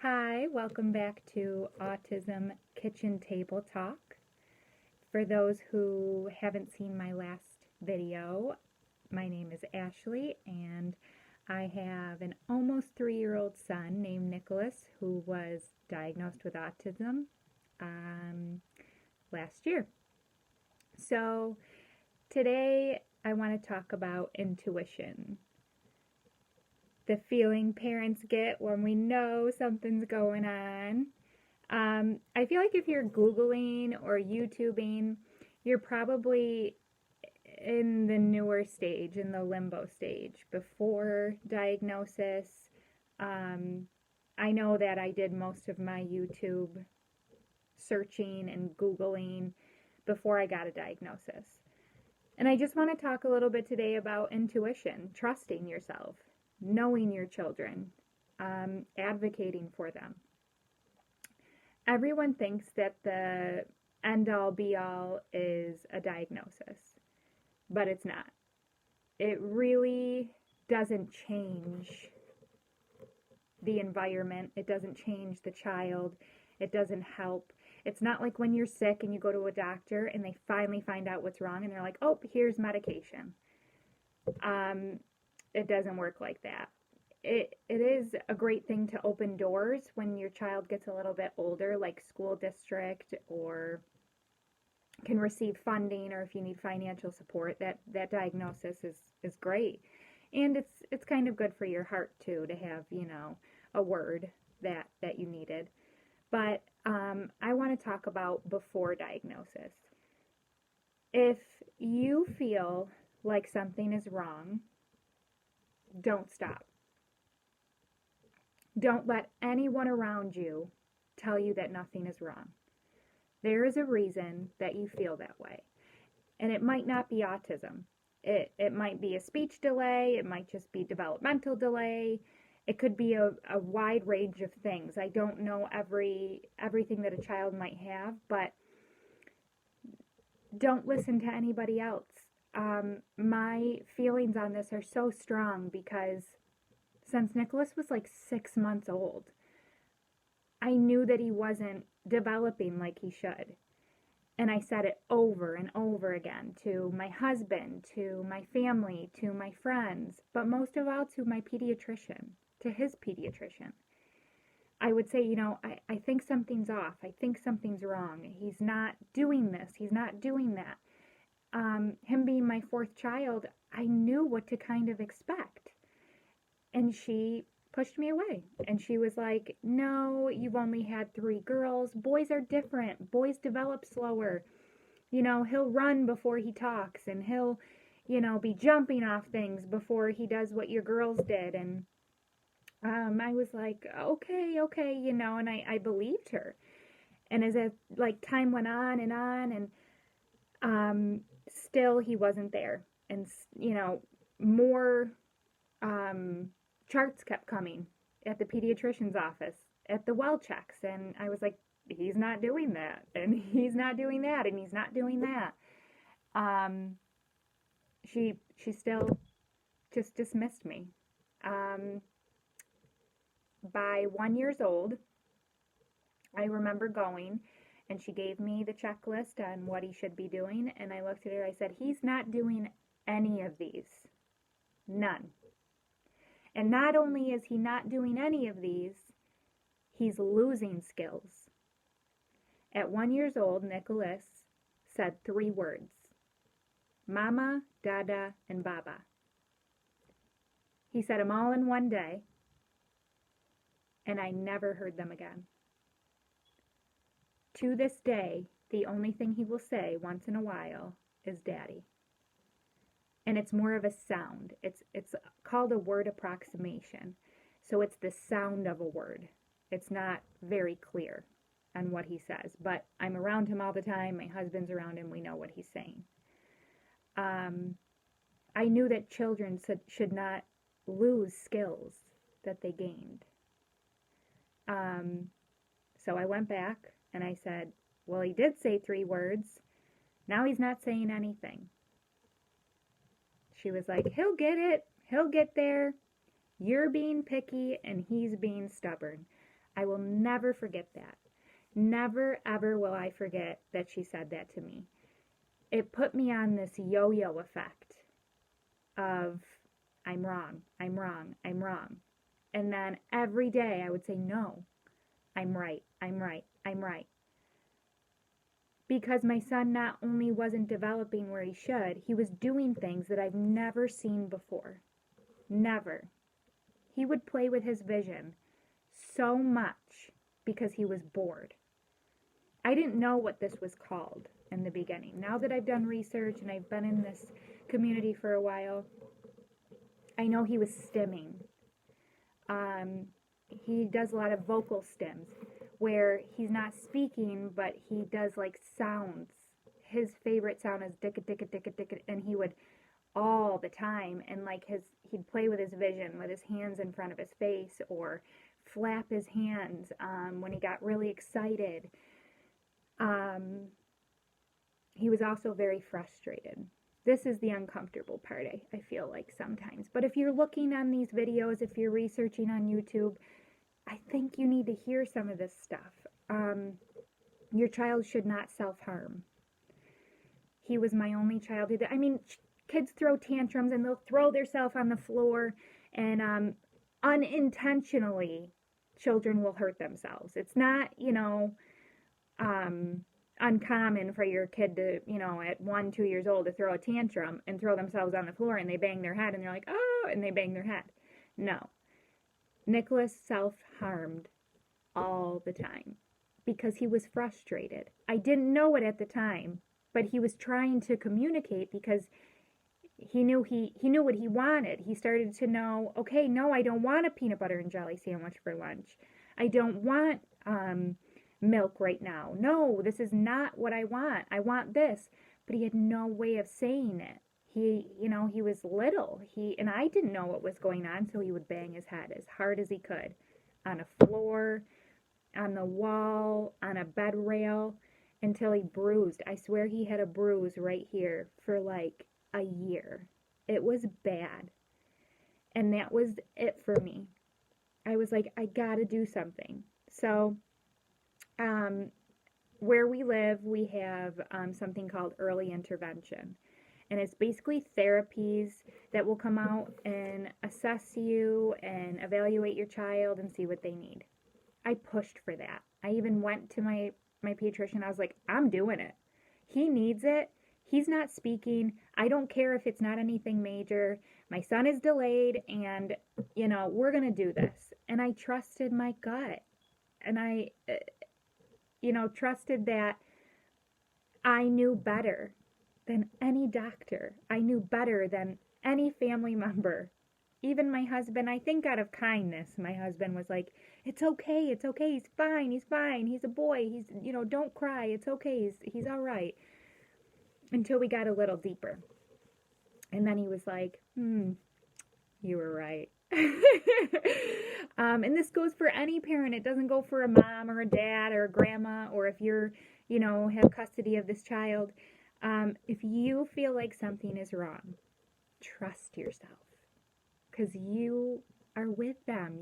Hi, welcome back to Autism Kitchen Table Talk. For those who haven't seen my last video, my name is Ashley and I have an almost 3-year-old son named Nicholas who was diagnosed with autism last year. So today I want to talk about intuition. The feeling parents get when we know something's going on. I feel like if you're Googling or YouTubing, you're probably in the newer stage, in the limbo stage, before diagnosis. I know that I did most of my YouTube searching and Googling before I got a diagnosis. And I just want to talk a little bit today about intuition, trusting yourself, knowing your children, advocating for them. Everyone thinks that the end-all be-all is a diagnosis, but it's not. It really doesn't change the environment. It doesn't change the child. It doesn't help. It's not like when you're sick and you go to a doctor and they finally find out what's wrong and they're like, oh, here's medication. It doesn't work like that. It is a great thing to open doors when your child gets a little bit older, like school district, or can receive funding, or if you need financial support, that diagnosis is great. And it's kind of good for your heart too, to have, a word that you needed. But I want to talk about before diagnosis. If you feel like something is wrong, don't stop. Don't let anyone around you tell you that nothing is wrong. There is a reason that you feel that way. And it might not be autism. It might be a speech delay. It might just be developmental delay. It could be a wide range of things. I don't know everything that a child might have, but don't listen to anybody else. My feelings on this are so strong because since Nicholas was like 6 months old, I knew that he wasn't developing like he should. And I said it over and over again to my husband, to my family, to my friends, but most of all to my pediatrician, to his pediatrician. I would say, I think something's off. I think something's wrong. He's not doing this. He's not doing that. Him being my 4th child, I knew what to kind of expect. And she pushed me away. And she was like, no, you've only had 3 girls. Boys are different. Boys develop slower. He'll run before he talks. And he'll, be jumping off things before he does what your girls did. And I was like, okay, and I believed her. And as time went on, and still he wasn't there. And, more charts kept coming at the pediatrician's office, at the well checks, and I was like, he's not doing that, and he's not doing that, and he's not doing that. She still just dismissed me. By 1 year old, I remember going, and she gave me the checklist on what he should be doing, and I looked at her, I said, he's not doing any of these. None. And not only is he not doing any of these, he's losing skills. At 1 year old, Nicholas said 3 words: Mama, Dada, and Baba. He said them all in one day, and I never heard them again. To this day, the only thing he will say once in a while is Daddy. And it's more of a sound. It's called a word approximation. So it's the sound of a word. It's not very clear on what he says. But I'm around him all the time. My husband's around him. We know what he's saying. I knew that children should not lose skills that they gained. So I went back and I said, well, he did say 3 words. Now he's not saying anything. She was like, he'll get it. He'll get there. You're being picky and he's being stubborn. I will never forget that. Never, ever will I forget that she said that to me. It put me on this yo-yo effect of, I'm wrong, I'm wrong, I'm wrong. And then every day I would say, no, I'm right, I'm right, I'm right. Because my son not only wasn't developing where he should, he was doing things that I've never seen before. Never. He would play with his vision so much because he was bored. I didn't know what this was called in the beginning. Now that I've done research and I've been in this community for a while, I know he was stimming. He does a lot of vocal stims where he's not speaking, but he does like sounds. His favorite sound is dicka dicka dicka dicka, and he would all the time, and like he'd play with his vision with his hands in front of his face or flap his hands when he got really excited. He was also very frustrated. This is the uncomfortable part, I feel like sometimes. But if you're looking on these videos, if you're researching on YouTube, I think you need to hear some of this stuff. Your child should not self-harm. He was my only child. I mean, kids throw tantrums and they'll throw themselves on the floor, and unintentionally, children will hurt themselves. It's not, uncommon for your kid to, at 1, 2 years old to throw a tantrum and throw themselves on the floor and they bang their head and they're like, oh, and they bang their head. No. Nicholas self-harmed all the time because he was frustrated. I didn't know it at the time, but he was trying to communicate because he knew what he wanted. He started to know, okay, no, I don't want a peanut butter and jelly sandwich for lunch. I don't want milk right now. No, this is not what I want. I want this. But he had no way of saying it. He was little. And I didn't know what was going on, so he would bang his head as hard as he could on a floor, on the wall, on a bed rail, until he bruised. I swear he had a bruise right here for like a year. It was bad. And that was it for me. I was like, I gotta do something. So, where we live, we have something called early intervention. And it's basically therapies that will come out and assess you and evaluate your child and see what they need. I pushed for that. I even went to my pediatrician. I was like, I'm doing it. He needs it. He's not speaking. I don't care if it's not anything major. My son is delayed, and, we're going to do this. And I trusted my gut. And I, trusted that I knew better than any doctor. I knew better than any family member. Even my husband, I think out of kindness, my husband was like, it's okay, he's fine, he's a boy, don't cry, it's okay, he's all right. Until we got a little deeper. And then he was like, you were right. And this goes for any parent. It doesn't go for a mom or a dad or a grandma, or if you're, have custody of this child. If you feel like something is wrong, trust yourself. Because you are with them.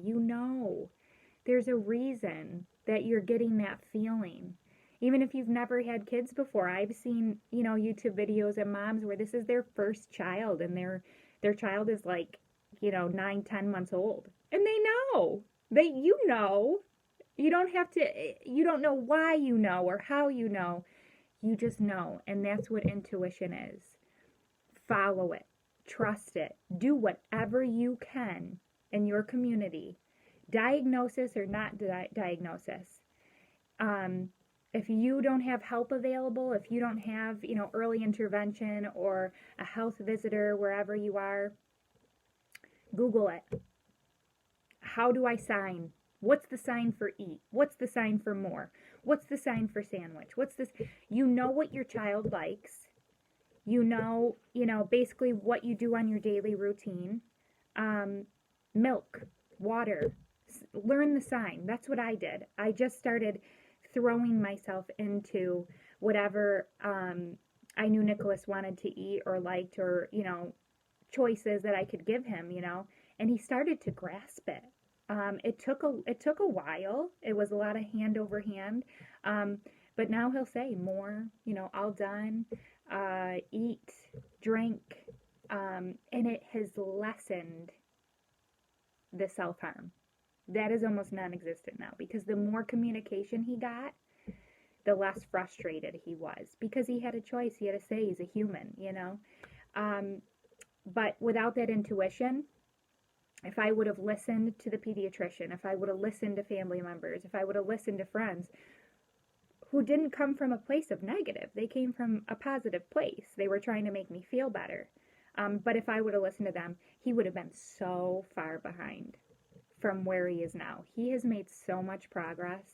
There's a reason that you're getting that feeling. Even if you've never had kids before, I've seen, YouTube videos of moms where this is their first child, and their child is like, 9, 10 months old. And they know. You don't have to, you don't know why you know or how you know. You just know. And that's what intuition is. Follow it. Trust it. Do whatever you can in your community. Diagnosis or not diagnosis. If you don't have help available, if you don't have, early intervention or a health visitor wherever you are, Google it. How do I sign? What's the sign for eat? What's the sign for more? What's the sign for sandwich? What's this? You know what your child likes. Basically what you do on your daily routine. Milk, water, learn the sign. That's what I did. I just started throwing myself into whatever I knew Nicholas wanted to eat or liked, or, choices that I could give him, and he started to grasp it. It took a while. It was a lot of hand over hand. Um, but now he'll say more, all done, eat, drink, and it has lessened the self-harm. That is almost non-existent now because the more communication he got, the less frustrated he was because he had a choice. He had a say. He's a human. Um, but without that intuition, if I would have listened to the pediatrician, if I would have listened to family members, if I would have listened to friends who didn't come from a place of negative, they came from a positive place. They were trying to make me feel better. But if I would have listened to them, he would have been so far behind from where he is now. He has made so much progress,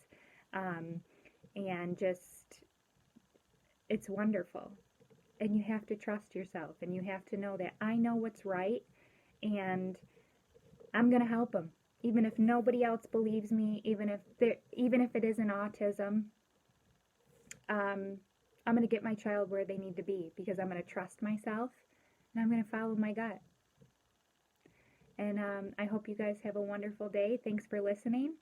and just, it's wonderful. And you have to trust yourself, and you have to know that I know what's right, and I'm going to help him. Even if nobody else believes me, even if it isn't autism, I'm going to get my child where they need to be because I'm going to trust myself and I'm going to follow my gut. And I hope you guys have a wonderful day. Thanks for listening.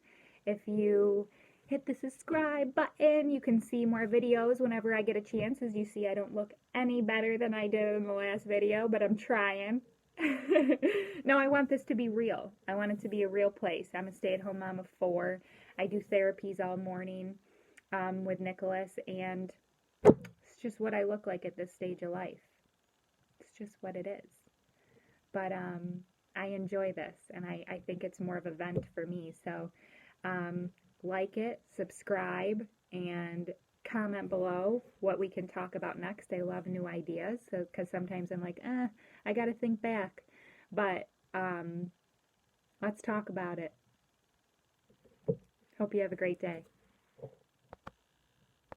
If you hit the subscribe button, you can see more videos whenever I get a chance. As you see, I don't look any better than I did in the last video, but I'm trying. No, I want this to be real. I want it to be a real place. I'm a stay-at-home mom of 4. I do therapies all morning with Nicholas, and it's just what I look like at this stage of life. It's just what it is. But I enjoy this, and I think it's more of a vent for me. So like it, subscribe, and comment below what we can talk about next. I love new ideas, so because sometimes I'm like, I got to think back. But let's talk about it. Hope you have a great day.